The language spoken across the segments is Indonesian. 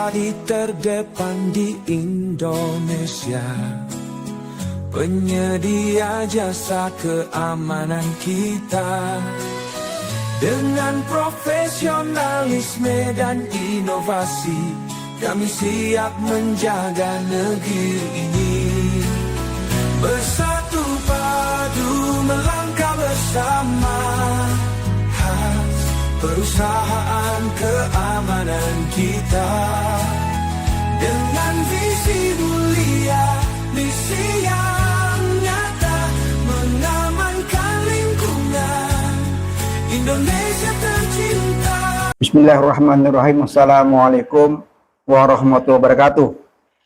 Gardi terdepan di Indonesia, penyedia jasa keamanan kita. Dengan profesionalisme dan inovasi, kami siap menjaga negeri ini. Bersatu padu melangkah bersama, khas perusahaan keamanan kita. Dengan visi mulia, misi yang nyata, mengamankan lingkungan Indonesia tercinta. Bismillahirrahmanirrahim. Assalamualaikum warahmatullahi wabarakatuh.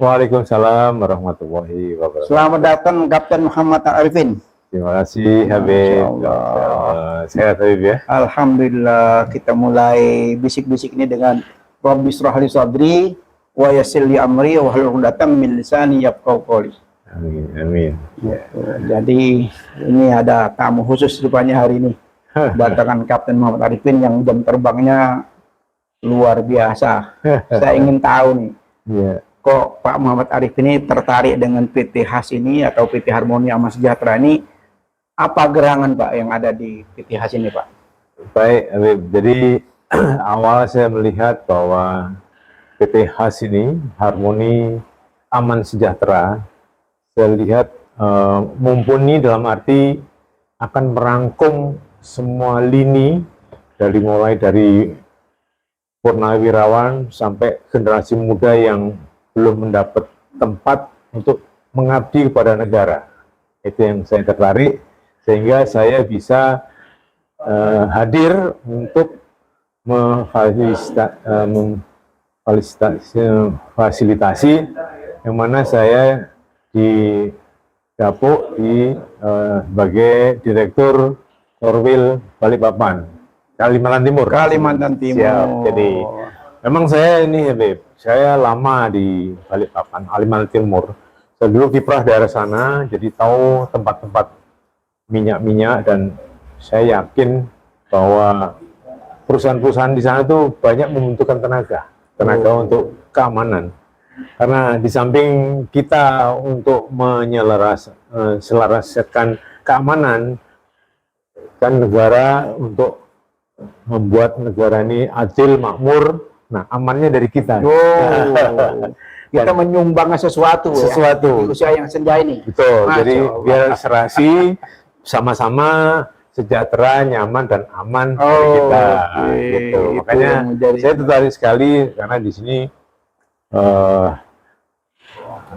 Waalaikumsalam warahmatullahi wabarakatuh. Selamat datang Kapten Muhammad Arifin. Terima kasih Habib. Sehat Habib ya. Alhamdulillah, kita mulai bisik-bisik ini dengan Rabbi shrah li sadri wa yassir li amri wa hlul 'uqdatam min lisani yafqahu qawli. Amin. Amin. Ya, jadi ini ada tamu khusus rupanya hari ini. Datangan Kapten Muhammad Arifin yang jam terbangnya luar biasa. Saya ingin tahu nih, kok Pak Muhammad Arifin ini tertarik dengan PT HAS ini atau PT Harmoni Aman Sejahtera ini? Apa gerangan Pak yang ada di PT HAS ini Pak? Baik Habib, jadi awal saya melihat bahwa PT HAS ini, Harmoni Aman Sejahtera, saya lihat mumpuni dalam arti akan merangkum semua lini mulai dari purnawirawan sampai generasi muda yang belum mendapat tempat untuk mengabdi kepada negara. Itu yang saya tertarik, sehingga saya bisa hadir untuk memfasilitasi yang mana saya didapuk sebagai Direktur Korwil Balikpapan, Kalimantan Timur. Kalimantan Timur. Siap. Jadi memang saya ini Habib, saya lama di Balikpapan, Kalimantan Timur. Saya dulu kiprah daerah sana, jadi tahu tempat-tempat minyak-minyak, dan saya yakin bahwa perusahaan-perusahaan di sana tuh banyak membutuhkan tenaga untuk keamanan. Karena di samping kita untuk menyelaraskan keamanan, kan negara untuk membuat negara ini adil, makmur, nah amannya dari kita. Kita menyumbang sesuatu ya, di usia yang senja ini. Betul, jadi biar serasi, sama-sama sejahtera, nyaman, dan aman dari kita. Gitu. Makanya saya tertarik sekali, karena di sini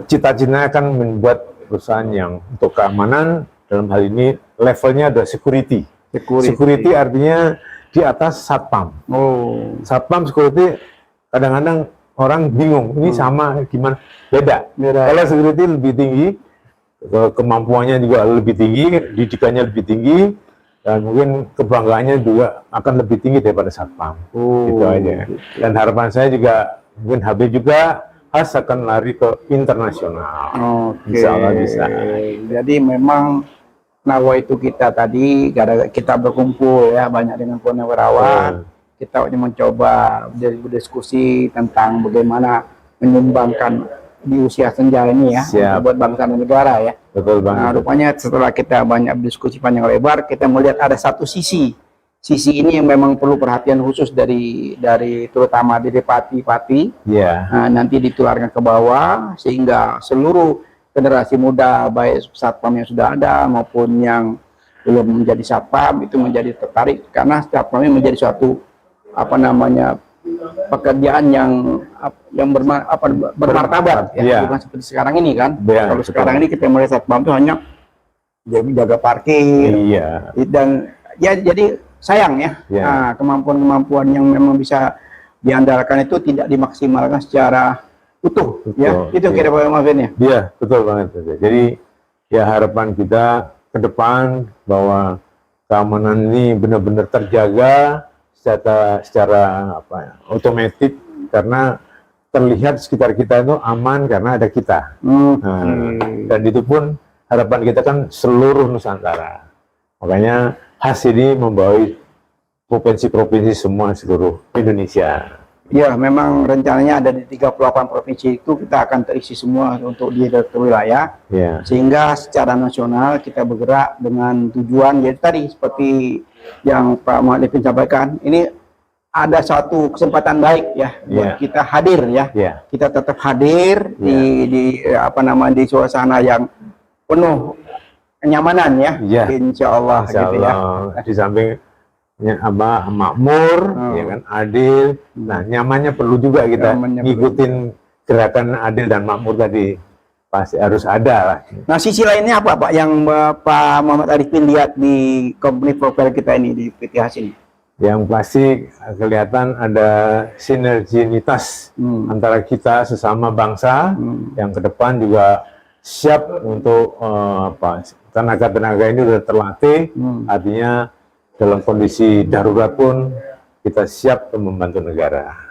cita-citanya akan membuat perusahaan yang untuk keamanan, dalam hal ini levelnya ada security. Security artinya di atas satpam. Satpam security kadang-kadang orang bingung, ini sama gimana? Beda. Kalau security lebih tinggi, kemampuannya juga lebih tinggi, didikannya lebih tinggi, dan mungkin kebanggaannya juga akan lebih tinggi daripada satpam. Gitu aja. Dan harapan saya juga, mungkin Habib juga HAS akan lari ke internasional. Insya Allah bisa. Jadi memang nawaitu kita tadi, kita berkumpul ya banyak dengan purnawirawan, kita mencoba berdiskusi tentang bagaimana menyumbangkan di usia senja ini ya, buat bangsa dan negara ya. Betul banget. Nah, rupanya setelah kita banyak berdiskusi panjang lebar, kita melihat ada satu sisi ini yang memang perlu perhatian khusus dari terutama dari pati-pati. Nah, nanti ditularkan ke bawah sehingga seluruh generasi muda, baik satpam yang sudah ada maupun yang belum menjadi satpam, itu menjadi tertarik, karena satpam ini menjadi suatu pekerjaan yang bermartabat ya, bukan seperti sekarang ini kan. Kalau sekarang ini kita melihat satpam itu hanya jaga parkir, dan ya jadi sayang ya, nah, kemampuan yang bisa diandalkan itu tidak dimaksimalkan secara utuh, itu kira-kira maksudnya. Iya, betul banget. Jadi ya harapan kita ke depan bahwa keamanan ini benar-benar terjaga secara otomatis, karena terlihat sekitar kita itu aman karena ada kita. Dan itu pun harapan kita kan seluruh Nusantara. Makanya HAS ini membawa provinsi-provinsi semua seluruh Indonesia. Ya, memang rencananya ada di 38 provinsi itu kita akan terisi semua untuk di wilayah. Ya. Sehingga secara nasional kita bergerak dengan tujuan, jadi tadi seperti yang Pak Muhammad Arifin sampaikan, ini ada satu kesempatan baik ya buat kita hadir ya. Kita tetap hadir di apa namanya di suasana yang penuh kenyamanan ya. Insya Allah gitu ya. Di samping makmur, ya kan, adil. Nah, nyamannya perlu juga kita ngikutin gerakan adil dan makmur tadi. Pasti harus ada lah. Nah, sisi lainnya apa Pak yang Pak Muhammad Arifin lihat di company profile kita ini di PT Hasin? Yang pasti kelihatan ada sinergitas antara kita sesama bangsa yang ke depan juga siap untuk tenaga-tenaga ini sudah terlatih, artinya dalam kondisi darurat pun kita siap untuk membantu negara.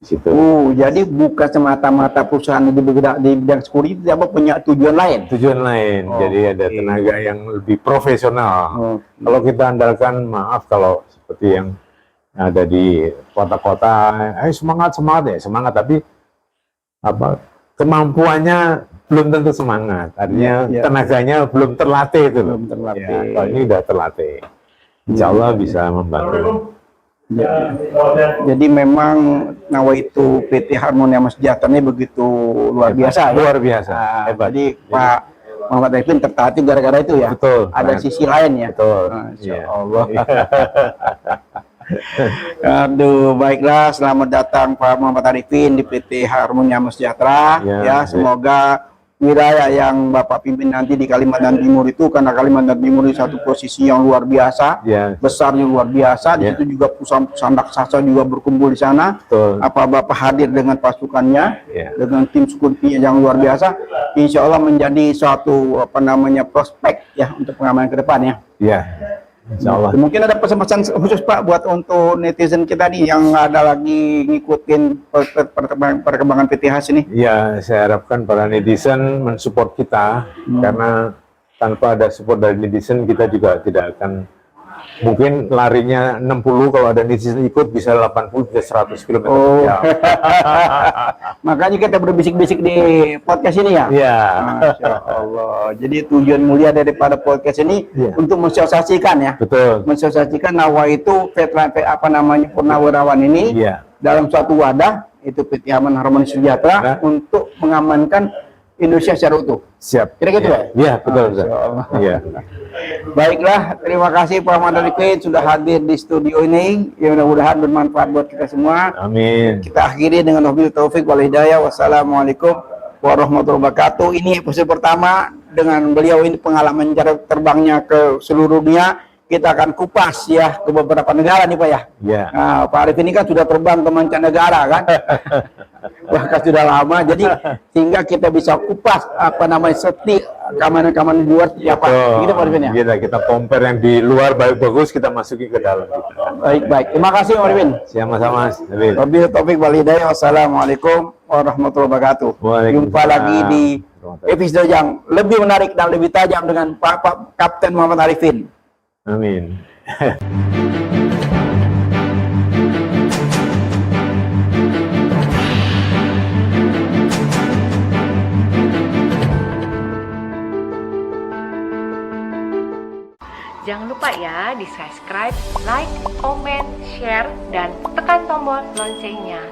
Situ. Jadi bukan semata-mata perusahaan yang bergerak di bidang security, tapi punya tujuan lain. Tujuan lain. Jadi ada tenaga yang lebih profesional. Kalau kita andalkan, maaf kalau seperti yang ada di kota-kota, semangat ya semangat, tapi kemampuannya belum tentu semangat. Artinya tenaganya belum terlatih itu. Belum terlatih. Ya, kalau ini udah terlatih, Insya Allah bisa membantu. Jadi memang nawaitu PT Harmonium Sejahtera ini begitu luar biasa. Luar biasa. Hebat. Jadi Pak Muhammad Arifin tertarik gara-gara itu ya. Betul. Ada sisi lain ya. Betul. Insya Allah. Aduh, baiklah, selamat datang Pak Muhammad Arifin di PT Harmonium Sejahtera. Ya, semoga wilayah yang Bapak pimpin nanti di Kalimantan Timur itu, karena Kalimantan Timur itu satu posisi yang luar biasa, besarnya luar biasa. Di situ juga perusahaan raksasa juga berkumpul di sana. Apa Bapak hadir dengan pasukannya, dengan tim security yang luar biasa, Insya Allah menjadi suatu prospek ya untuk pengamanan ke depan ya. Insya Allah. Mungkin ada pesan-pesan khusus Pak buat untuk netizen kita nih yang ada lagi ngikutin perkembangan PT Has ini. Ya, saya harapkan para netizen mensupport kita, karena tanpa ada support dari netizen kita juga tidak akan, mungkin larinya 60, kalau ada netizen ikut bisa 80, bisa 100 km. Makanya kita berbisik-bisik di podcast ini ya. Masya Allah. Jadi tujuan mulia daripada podcast ini untuk mensosialisasikan ya. Betul. Mensosialisasikan nawa itu purnawirawan ini dalam suatu wadah, itu PT Harmonium Sejahtera untuk mengamankan Indonesia secara utuh. Siap. Kira gitu ya? Iya, betul. Baiklah, terima kasih Pak Muhammad Arifin sudah hadir di studio ini. Ya, mudah-mudahan bermanfaat buat kita semua. Amin. Kita akhiri dengan wabillahi taufik wal hidayah. Wassalamualaikum warahmatullahi wabarakatuh. Ini episode pertama dengan beliau, ini pengalaman jarak terbangnya ke seluruh dunia. Kita akan kupas ya ke beberapa negara nih Pak ya. Nah, Pak Arifin ini kan sudah terbang ke mancanegara kan. Bahkan sudah lama, jadi sehingga kita bisa kupas setiap keamanan-keamanan di luar siapa. Gitu Pak Arifin ya. Kita compare yang di luar bagus, kita masuki ke dalam. Baik. Terima kasih Pak Arifin. Sama-sama. Wabillahi taufik wal hidayah. Wassalamualaikum warahmatullahi wabarakatuh. Jumpa lagi di episode yang lebih menarik dan lebih tajam dengan Pak Kapten Muhammad Arifin. Amin. Jangan lupa ya di subscribe, like, comment, share, dan tekan tombol loncengnya.